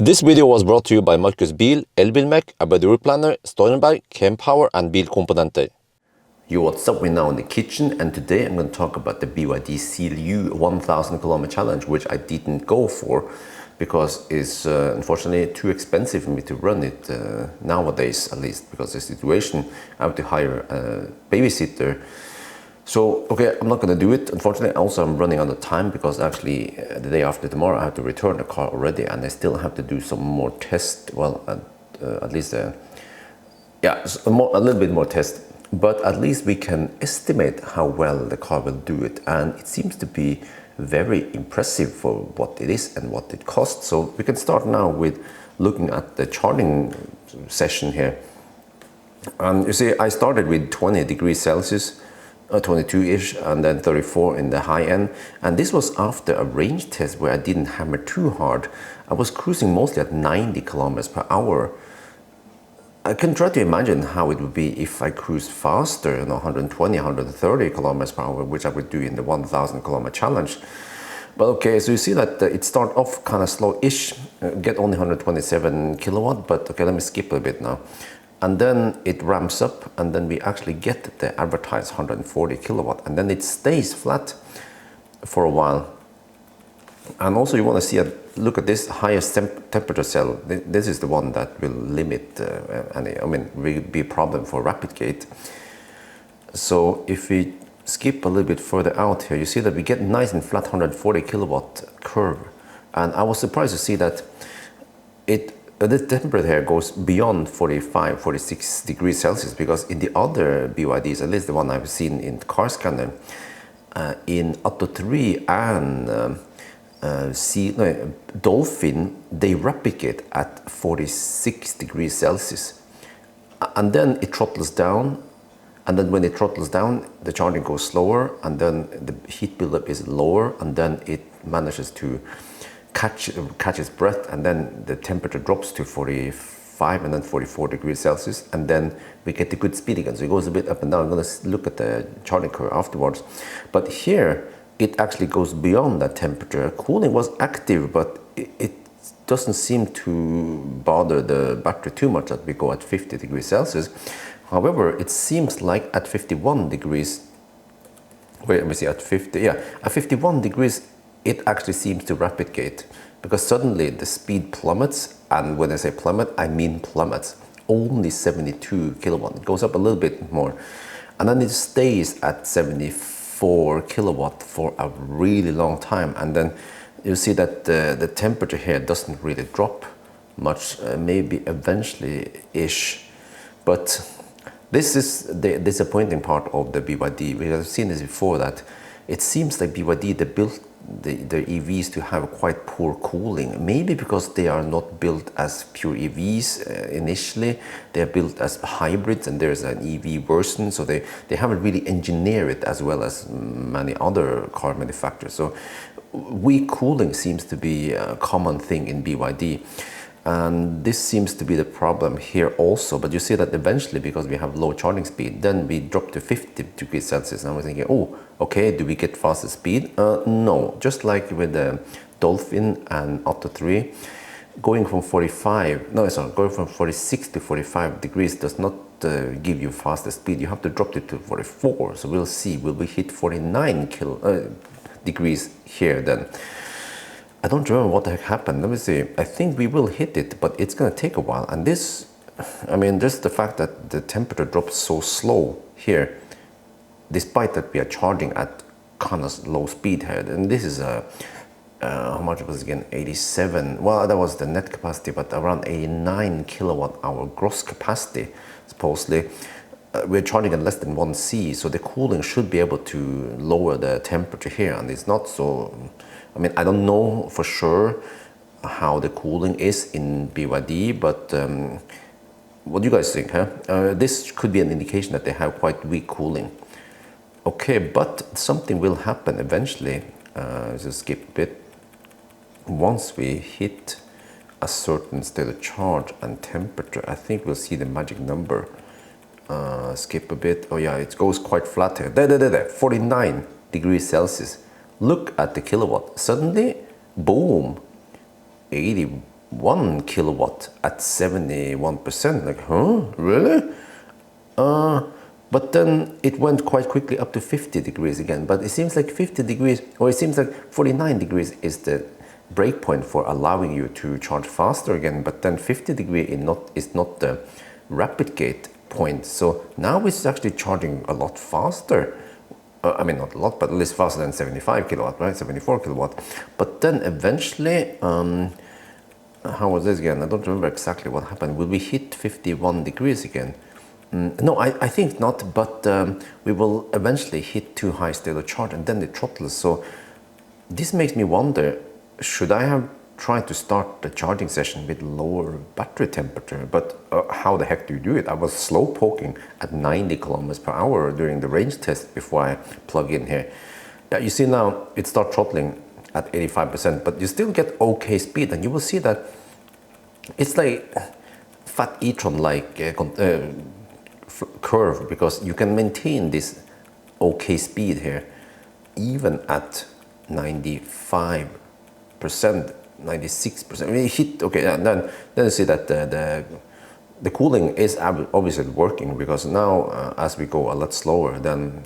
This video was brought to you by Markus Bil, Elbilmek, ABRP, Steurenberg, Kempower and Bilkomponenter. Yo, what's up? We're now in the kitchen and today I'm going to talk about the BYD Seal U 1000 km challenge, which I didn't go for because it's unfortunately too expensive for me to run it nowadays, at least because of the situation. I have to hire a babysitter. So, okay, I'm not going to do it. Unfortunately, also I'm running out of time because actually the day after tomorrow I have to return the car already and I still have to do some more tests. Well, at least, a little bit more tests. But at least we can estimate how well the car will do it. And it seems to be very impressive for what it is and what it costs. So we can start now with looking at the charging session here. And you see, I started with 20 degrees Celsius. 22-ish and then 34 in the high end, and this was after a range test where I didn't hammer too hard. I was cruising mostly at 90 kilometers per hour. I can try to imagine how it would be if I cruised faster, 120, 130 kilometers per hour, which I would do in the 1000 kilometer challenge. But okay, so you see that it started off kind of slow-ish, get only 127 kilowatt, but okay, let me skip a bit now. And then it ramps up and then we actually get the advertised 140 kilowatt and then it stays flat for a while. And also you want to see look at this highest temperature cell. This is the one that will limit will be a problem for rapid gate. So if we skip a little bit further out here, you see that we get nice and flat 140 kilowatt curve. And I was surprised to see that the temperature here goes beyond 45, 46 degrees Celsius, because in the other BYDs, at least the one I've seen in car scanner, in Atto 3 and Dolphin, they replicate at 46 degrees Celsius. And then it throttles down, and then when it throttles down, the charging goes slower, and then the heat buildup is lower, and then it manages to catch its breath, and then the temperature drops to 45 and then 44 degrees Celsius, and then we get the good speed again. So it goes a bit up and down. I'm going to look at the charging curve afterwards. But here it actually goes beyond that temperature. Cooling was active, but it doesn't seem to bother the battery too much that we go at 50 degrees Celsius. However, it seems like at 51 degrees, wait, let me see, at 51 degrees, it actually seems to rapid gate, because suddenly the speed plummets, and when I say plummet, I mean plummets. Only 72 kilowatt. It goes up a little bit more, and then it stays at 74 kilowatt for a really long time. And then you see that the temperature here doesn't really drop much, maybe eventually-ish. But this is the disappointing part of the BYD. We have seen this before, that it seems like BYD, they built the EVs to have quite poor cooling, maybe because they are not built as pure EVs initially. They are built as hybrids, and there's an EV version, so they haven't really engineered it as well as many other car manufacturers. So weak cooling seems to be a common thing in BYD, and this seems to be the problem here also. But you see that eventually, because we have low charging speed, then we drop to 50 degrees Celsius, and I was thinking, oh, okay, do we get faster speed? No, just like with the Dolphin and Atto 3, going from 46 to 45 degrees does not give you faster speed. You have to drop it to 44. So we'll see, will we hit 49 degrees here then? I don't remember what the heck happened. Let me see. I think we will hit it, but it's going to take a while. And this, just the fact that the temperature drops so slow here, despite that we are charging at kind of low speed here. And this is how much was it again? 87. Well, that was the net capacity, but around 89 kilowatt hour gross capacity, supposedly. We're charging at less than 1C, so the cooling should be able to lower the temperature here, and it's not so. I don't know for sure how the cooling is in BYD, but what do you guys think? This could be an indication that they have quite weak cooling. Okay, but something will happen eventually. Just skip a bit. Once we hit a certain state of charge and temperature, I think we'll see the magic number. Skip a bit. Oh yeah, it goes quite flat here. There, 49 degrees Celsius. Look at the kilowatt. Suddenly, boom, 80 1 kilowatt at 71%. Like, huh? Really? But then it went quite quickly up to 50 degrees again. But it seems like 50 degrees, or it seems like 49 degrees is the break point for allowing you to charge faster again. But then 50 degrees is not the rapid gate point. So now it's actually charging a lot faster. I mean, not a lot, but at least faster than 75 kilowatt, right? 74 kilowatt. But then eventually, how was this again? I don't remember exactly what happened. Will we hit 51 degrees again? No, I think not, but we will eventually hit too high state of charge and then it throttles. So this makes me wonder, should I have tried to start the charging session with lower battery temperature? But how the heck do you do it? I was slow poking at 90 kilometers per hour during the range test before I plug in here. Yeah, you see now it starts throttling at 85%, but you still get okay speed, and you will see that it's like fat e-tron like curve, because you can maintain this okay speed here even at 95%, 96%. I mean, hit okay, and then you see that the cooling is obviously working, because now as we go a lot slower, then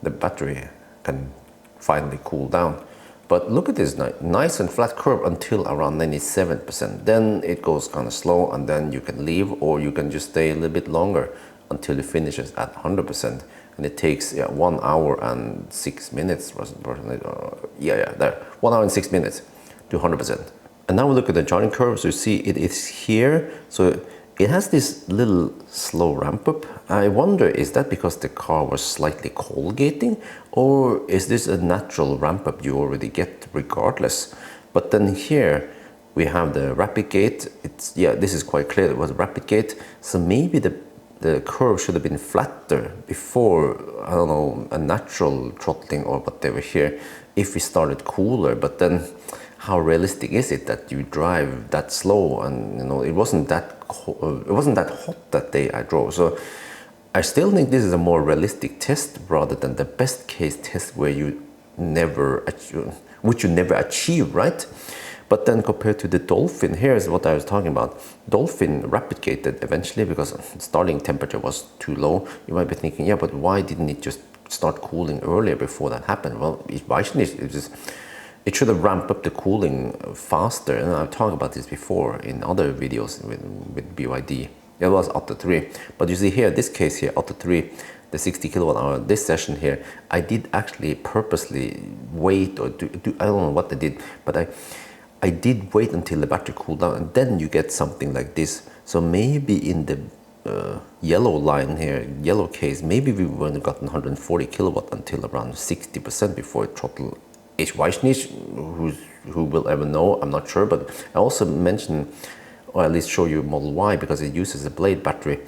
the battery can finally cool down. But look at this nice and flat curve until around 97%. Then it goes kind of slow, and then you can leave, or you can just stay a little bit longer until it finishes at 100%. And it takes 1 hour and 6 minutes. There, 1 hour and 6 minutes to 100%. And now we look at the charging curve. So you see it is here. So it has this little slow ramp up. I wonder, is that because the car was slightly cold gating, or is this a natural ramp up you already get regardless? But then here we have the rapid gate. It's, yeah, this is quite clear. It was a rapid gate. So maybe the curve should have been flatter before, I don't know, a natural throttling or whatever here, if we started cooler. But then how realistic is it that you drive that slow? And you know, it wasn't that hot that day I drove. So I still think this is a more realistic test rather than the best case test where you never achieve, right? But then compared to the Dolphin, here's what I was talking about. Dolphin rapid gated eventually because starting temperature was too low. You might be thinking, yeah, but why didn't it just start cooling earlier before that happened? Well, it should have ramped up the cooling faster. And I've talked about this before in other videos with BYD. It was up to 3. But you see here, this case here, up to 3, the 60 kilowatt hour, this session here, I did actually purposely wait or do I don't know what I did, but I did wait until the battery cooled down, and then you get something like this. So maybe in the yellow line here, yellow case, maybe we wouldn't have gotten 140 kilowatt until around 60% before it throttled. Ich weiß nicht, who will ever know, I'm not sure. But I also mentioned, or at least show you Model Y, because it uses a blade battery.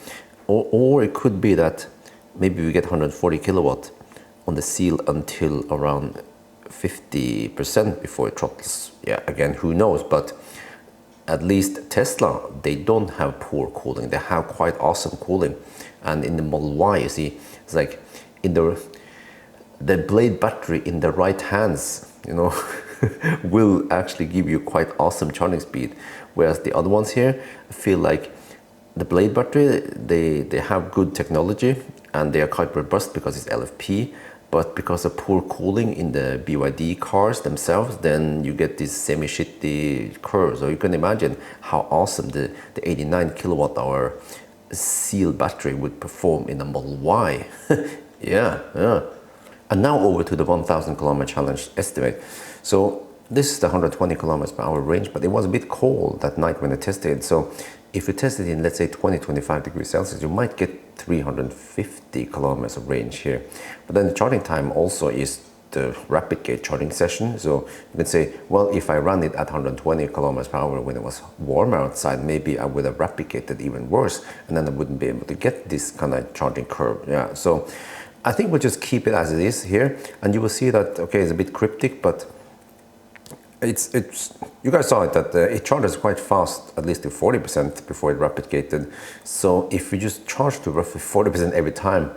Or it could be that maybe we get 140 kilowatt on the Seal until around 50% before it throttles. Yeah, again, who knows? But at least Tesla, they don't have poor cooling. They have quite awesome cooling. And in the Model Y, you see, it's like in the blade battery in the right hands, you know, will actually give you quite awesome charging speed. Whereas the other ones here feel like the blade battery, they have good technology and they are quite robust because it's LFP. But because of poor cooling in the BYD cars themselves, then you get these semi-shitty curves. So you can imagine how awesome the 89 kilowatt hour Seal battery would perform in a Model Y. yeah. And now over to the 1000 kilometer challenge estimate. So this is the 120 kilometers per hour range, but it was a bit cold that night when I tested it. So if you test it in, let's say, 20-25 degrees Celsius, you might get 350 kilometers of range here. But then the charging time also is the rapid gate charging session. So you can say, well, if I run it at 120 kilometers per hour when it was warmer outside, maybe I would have rapid gated even worse, and then I wouldn't be able to get this kind of charging curve. Yeah, so I think we'll just keep it as it is here, and you will see that, okay, it's a bit cryptic, but it's you guys saw it that it charges quite fast, at least to 40% before it rapid gated. So if you just charge to roughly 40% every time,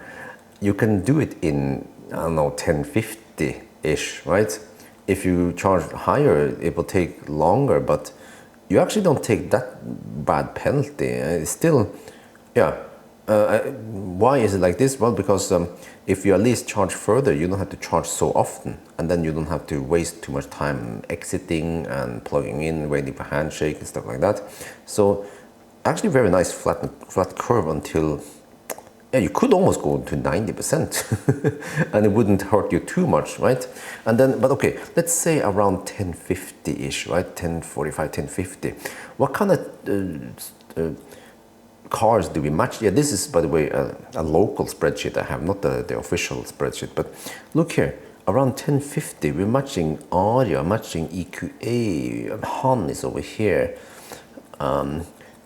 you can do it in, I don't know, 1050-ish, right? If you charge higher, it will take longer, but you actually don't take that bad penalty. It's still, yeah. Why is it like this? Well, because if you at least charge further, you don't have to charge so often, and then you don't have to waste too much time exiting and plugging in, waiting for handshake and stuff like that. So actually very nice flat curve until, yeah, you could almost go to 90% and it wouldn't hurt you too much, right? And then, but okay, let's say around 1050-ish, right? 1045, 1050. What kind of cars do we match? Yeah, this is, by the way, a local spreadsheet I have, not the official spreadsheet. But look here, around 1050, we're matching Aria, matching EQA, Han is over here.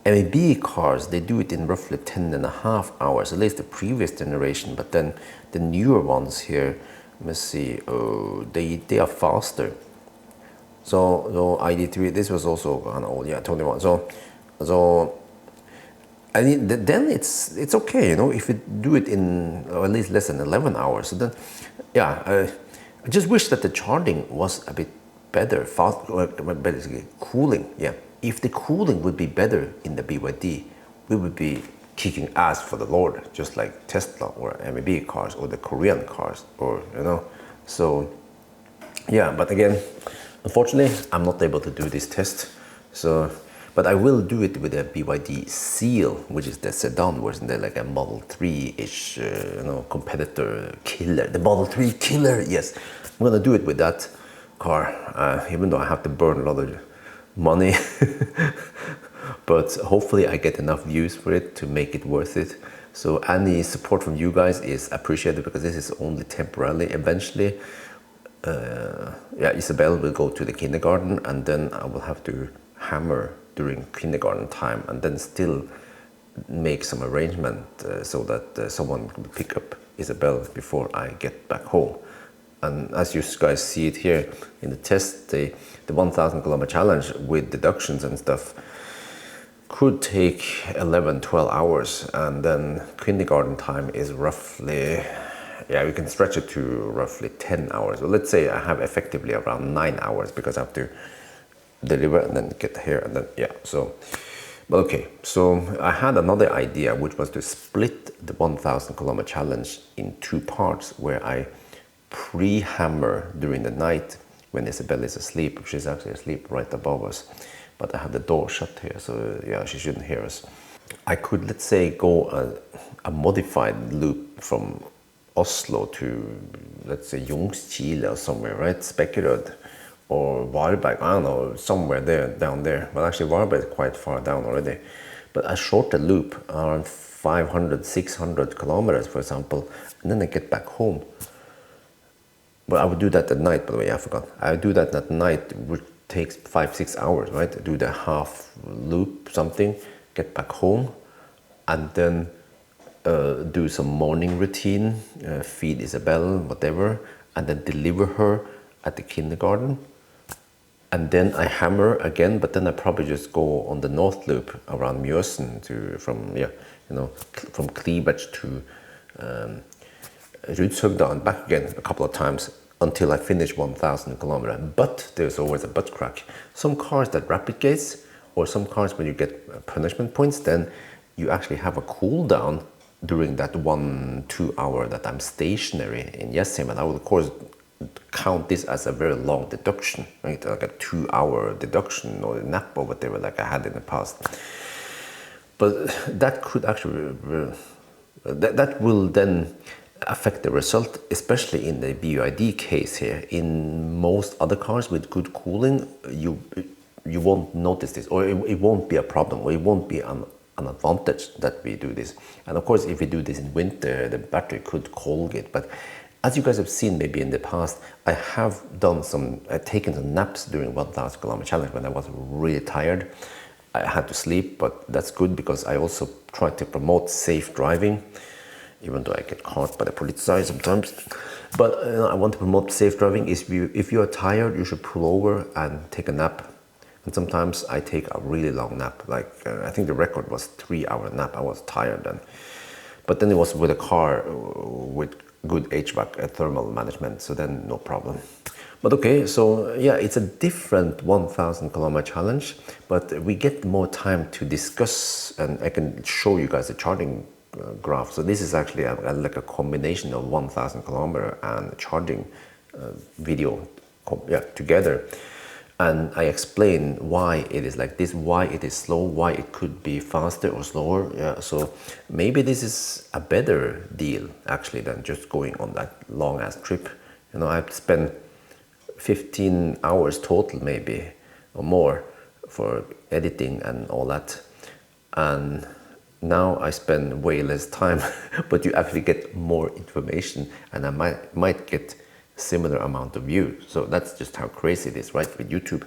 MEB cars, they do it in roughly 10.5 hours, at least the previous generation. But then the newer ones here, let me see, they are faster. So ID3, this was also an old, yeah, 21. So I mean, then it's okay, you know, if you do it in at least less than 11 hours. So then, yeah, I just wish that the charging was a bit better, fast, basically cooling. Yeah, if the cooling would be better in the BYD, we would be kicking ass for the Lord, just like Tesla or MEB cars or the Korean cars, or you know. So yeah, but again, unfortunately, I'm not able to do this test. So. But I will do it with a BYD Seal, which is the sedan version. They're like a Model 3-ish, you know, competitor killer. The Model 3 killer, yes. I'm gonna do it with that car, even though I have to burn a lot of money. But hopefully I get enough views for it to make it worth it. So any support from you guys is appreciated, because this is only temporarily. Eventually, yeah, Isabel will go to the kindergarten, and then I will have to hammer during kindergarten time, and then still make some arrangement so that someone can pick up Isabel before I get back home. And as you guys see it here in the test, the 1000 kilometer challenge with deductions and stuff could take 11-12 hours, and then kindergarten time is roughly, yeah, we can stretch it to roughly 10 hours. Well, let's say I have effectively around 9 hours, because I have to deliver and then get here, and then yeah. So but okay, so I had another idea, which was to split the 1000 kilometer challenge in 2 parts, where I pre-hammer during the night when Isabel is asleep. She's actually asleep right above us, but I have the door shut here, so yeah, she shouldn't hear us. I could, let's say, go a modified loop from Oslo to, let's say, Ljungskile or somewhere, right? Spekkerød or Varberg, I don't know, somewhere there, down there. But actually Varberg is quite far down already. But a shorter loop, around 500, 600 kilometers, for example, and then I get back home. But I would do that at night, by the way, I forgot. I would do that at night, which takes 5-6 hours, right? Do the half loop, something, get back home, and then do some morning routine, feed Isabel, whatever, and then deliver her at the kindergarten. And then I hammer again, but then I probably just go on the north loop around Mjøsen from Klibach to Rudshøgda and back again a couple of times until I finish 1000 kilometers. But there's always a butt crack. Some cars that rapid gates, or some cars when you get punishment points, then you actually have a cool down during that 1-2 hour that I'm stationary in Jessheim. And I will of course count this as a very long deduction, right? Like a 2-hour deduction or a nap or whatever, like I had in the past. But that could actually, that will then affect the result, especially in the BYD case here. In most other cars with good cooling, you won't notice this, or it won't be a problem, or it won't be an advantage that we do this. And of course, if we do this in winter, the battery could colgate. But as you guys have seen maybe in the past, I have done taken some naps during 1000 kilometer challenge when I was really tired. I had to sleep, but that's good because I also try to promote safe driving, even though I get caught by the police sometimes. But I want to promote safe driving. If you are tired, you should pull over and take a nap. And sometimes I take a really long nap. Like I think the record was 3-hour nap. I was tired then. But then it was with a car with good HVAC thermal management, so then no problem. But okay, so yeah, it's a different 1000 kilometer challenge, but we get more time to discuss, and I can show you guys the charging graph. So this is actually like a combination of 1000 kilometer and charging video together. And I explain why it is like this, why it is slow, why it could be faster or slower. Yeah, so maybe this is a better deal actually than just going on that long ass trip. You know, I've spent 15 hours total maybe or more for editing and all that, and now I spend way less time but you actually get more information, and I might get similar amount of views. So that's just how crazy it is, right, with YouTube.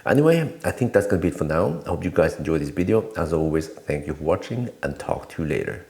Anyway, I think that's gonna be it for now. I hope you guys enjoyed this video. As always, thank you for watching, and talk to you later.